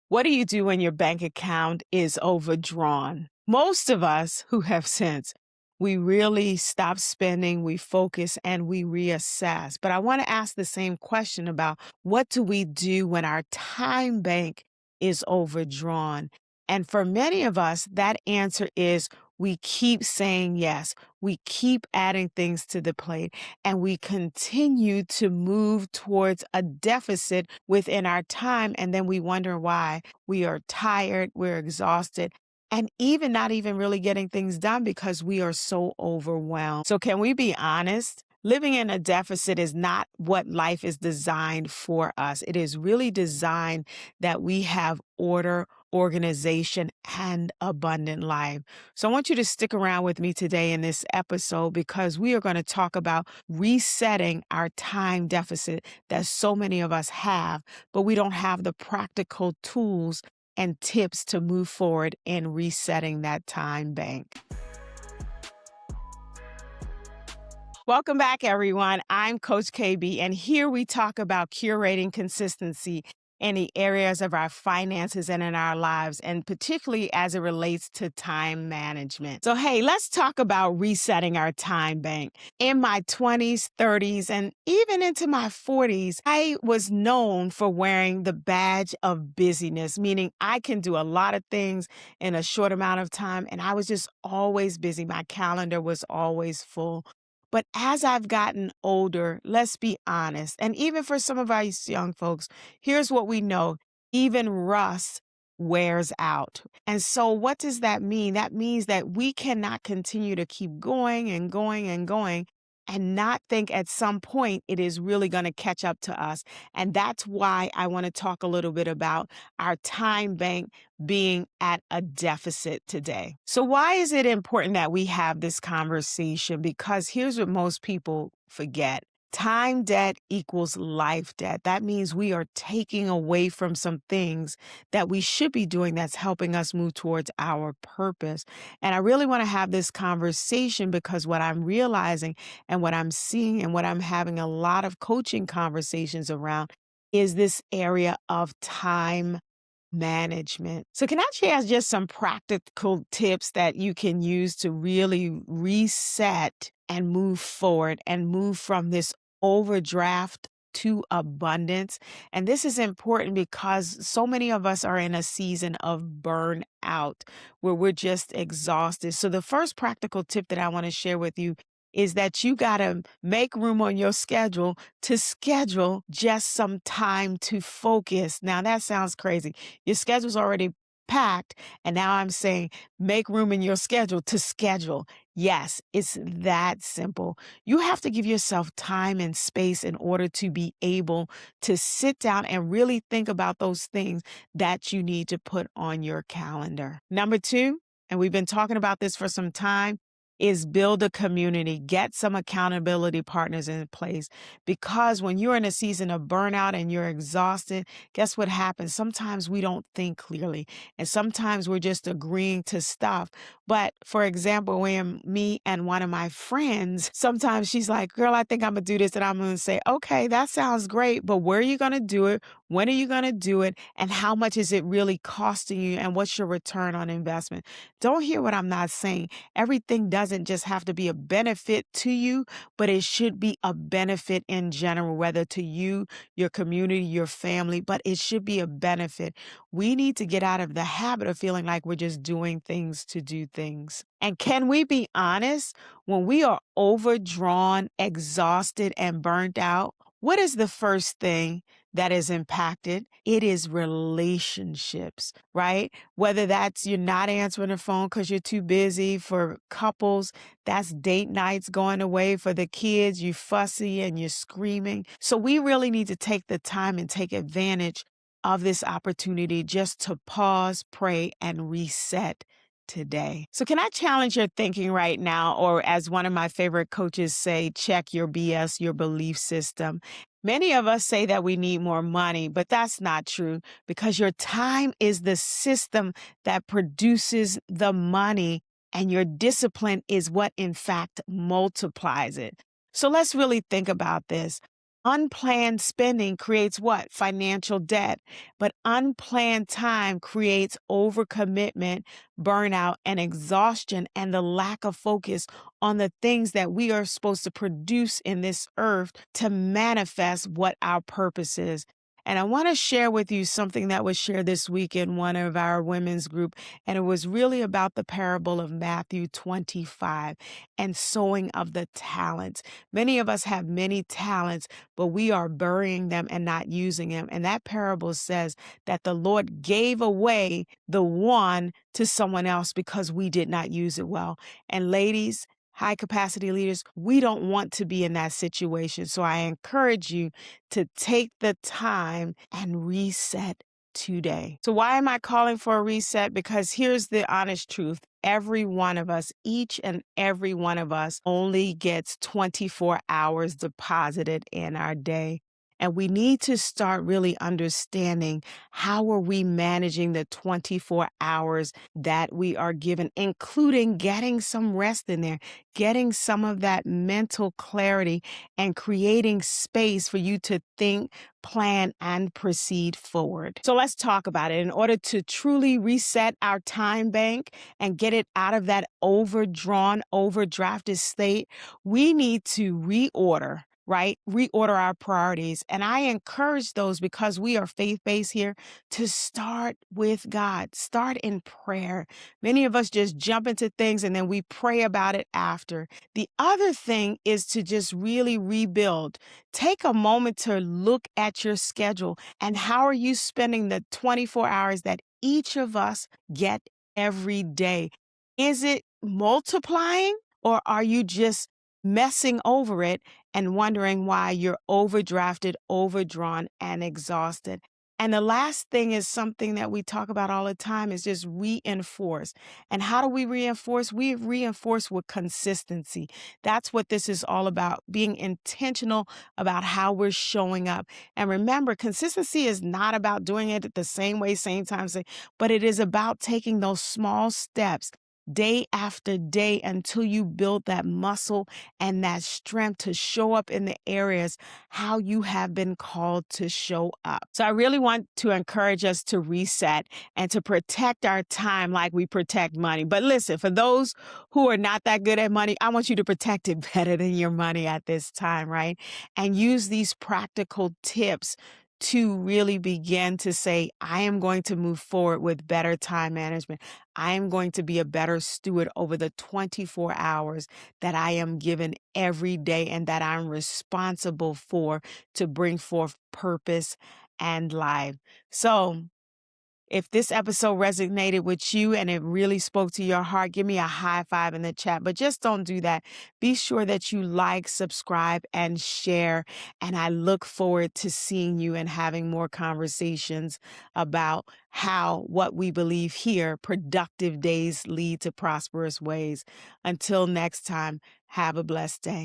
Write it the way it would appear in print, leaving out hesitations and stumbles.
What do you do when your bank account is overdrawn? Most of us who have sense, we really stop spending, we focus, and we reassess. But I want to ask the same question about what do we do when our time bank is overdrawn? And for many of us, that answer is we keep saying yes. We keep adding things to the plate and we continue to move towards a deficit within our time. And then we wonder why we are tired, we're exhausted, and even not even really getting things done because we are so overwhelmed. So, can we be honest? Living in a deficit is not what life is designed for us. It is really designed that we have order, organization, and abundant life. So I want you to stick around with me today in this episode because we are going to talk about resetting our time deficit that so many of us have, but we don't have the practical tools and tips to move forward in resetting that time bank. Welcome back, everyone. I'm Coach KB, and here we talk about curating consistency in the areas of our finances and in our lives, and particularly as it relates to time management. So, hey, let's talk about resetting our time bank. In my 20s, 30s, and even into my 40s, I was known for wearing the badge of busyness, meaning I can do a lot of things in a short amount of time, and I was just always busy. My calendar was always full. But as I've gotten older, let's be honest, and even for some of us young folks, here's what we know: even rust wears out. And so, what does that mean? That means that we cannot continue to keep going and going and going and not think at some point it is really going to catch up to us. And that's why I want to talk a little bit about our time bank being at a deficit today. So, why is it important that we have this conversation? Because here's what most people forget: time debt equals life debt. That means we are taking away from some things that we should be doing that's helping us move towards our purpose. And I really want to have this conversation because what I'm realizing and what I'm seeing and what I'm having a lot of coaching conversations around is this area of time management. So, can I share just some practical tips that you can use to really reset and move forward and move from this overdraft to abundance? And this is important because so many of us are in a season of burnout where we're just exhausted. So, the first practical tip that I want to share with you is that you got to make room on your schedule to schedule just some time to focus. Now, that sounds crazy. Your schedule's already packed, and now I'm saying make room in your schedule to schedule. Yes, it's that simple. You have to give yourself time and space in order to be able to sit down and really think about those things that you need to put on your calendar. Number two, and we've been talking about this for some time, is build a community, get some accountability partners in place. Because when you're in a season of burnout and you're exhausted, guess what happens? Sometimes we don't think clearly, and sometimes we're just agreeing to stuff. But for example, when me and one of my friends, sometimes she's like, girl, I think I'm gonna do this. And I'm gonna say, okay, that sounds great, but where are you gonna do it? When are you gonna do it? And how much is it really costing you? And what's your return on investment? Don't hear what I'm not saying. Everything doesn't just have to be a benefit to you, but it should be a benefit in general, whether to you, your community, your family, but it should be a benefit. We need to get out of the habit of feeling like we're just doing things to do things. And can we be honest? When we are overdrawn, exhausted, and burnt out, what is the first thing that is impacted? It is relationships, right? Whether that's you're not answering the phone because you're too busy. For couples, that's date nights going away. For the kids, you're fussy and you're screaming. So we really need to take the time and take advantage of this opportunity just to pause, pray, and reset today. So can I challenge your thinking right now, or as one of my favorite coaches say, check your BS, your belief system. Many of us say that we need more money, but that's not true because your time is the system that produces the money, and your discipline is what in fact multiplies it. So let's really think about this. Unplanned spending creates what? Financial debt. But unplanned time creates overcommitment, burnout, and exhaustion, and the lack of focus on the things that we are supposed to produce in this earth to manifest what our purpose is. And I want to share with you something that was shared this week in one of our women's group. And it was really about the parable of Matthew 25 and sowing of the talents. Many of us have many talents, but we are burying them and not using them. And that parable says that the Lord gave away the one to someone else because we did not use it well. And ladies, high capacity leaders, we don't want to be in that situation. So I encourage you to take the time and reset today. So why am I calling for a reset? Because here's the honest truth. Every one of us, each and every one of us only gets 24 hours deposited in our day. And we need to start really understanding how are we managing the 24 hours that we are given, including getting some rest in there, getting some of that mental clarity and creating space for you to think, plan, and proceed forward. So let's talk about it. In order to truly reset our time bank and get it out of that overdrawn, overdrafted state, we need to reorder. Right? Reorder our priorities. And I encourage those, because we are faith-based here, to start with God. Start in prayer. Many of us just jump into things and then we pray about it after. The other thing is to just really rebuild. Take a moment to look at your schedule and how are you spending the 24 hours that each of us get every day? Is it multiplying, or are you just messing over it and wondering why you're overdrafted, overdrawn, and exhausted? And the last thing is something that we talk about all the time, is just reinforce. And how do we reinforce? We reinforce with consistency. That's what this is all about, being intentional about how we're showing up. And remember, consistency is not about doing it the same way, same time, but it is about taking those small steps day after day until you build that muscle and that strength to show up in the areas how you have been called to show up. So I really want to encourage us to reset and to protect our time like we protect money. But listen, for those who are not that good at money, I want you to protect it better than your money at this time, right? And use these practical tips to really begin to say, I am going to move forward with better time management. I am going to be a better steward over the 24 hours that I am given every day and that I'm responsible for to bring forth purpose and life. So if this episode resonated with you and it really spoke to your heart, give me a high five in the chat. But just don't do that. Be sure that you like, subscribe, and share. And I look forward to seeing you and having more conversations about what we believe here, productive days lead to prosperous ways. Until next time, have a blessed day.